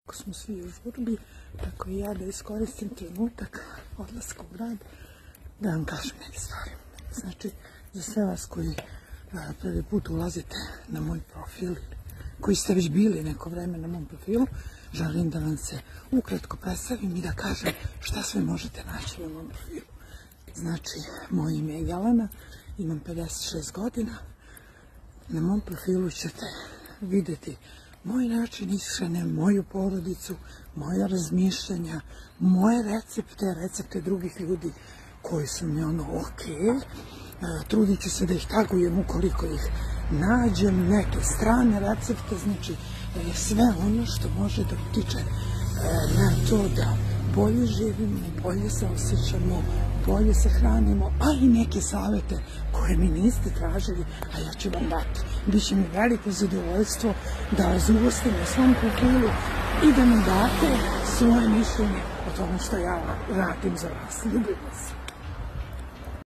Ako smo svi u žurbi, tako i ja da iskoristim trenutak odlaska u grad, da vam kažem neke stvari. Znači, za sve vas koji prvi put ulazite na moj profil, koji ste već bili neko vreme na mom profilu, želim da vam se ukratko predstavim i da kažem šta sve možete naći na mom profilu. Znači, moje ime je Jelena, imam 56 godina. Na mom profilu ćete vidjeti moj način ishrane, moju porodicu, moja razmišljanja, moje recepte drugih ljudi koji su mi okej. Trudit ću se da ih tagujem ukoliko ih nađem, neke strane recepte, znači sve ono što može da utiče na to da bolje živimo, bolje se osjećamo, bolje se hranimo, a i neke savete koje mi niste tražili, a ja ću vam dati. Biće mi veliko zadovoljstvo da vas ugostim na svom profilu i da mi date svoje mišljenje o tome što ja radim za vas. Ljubim vas.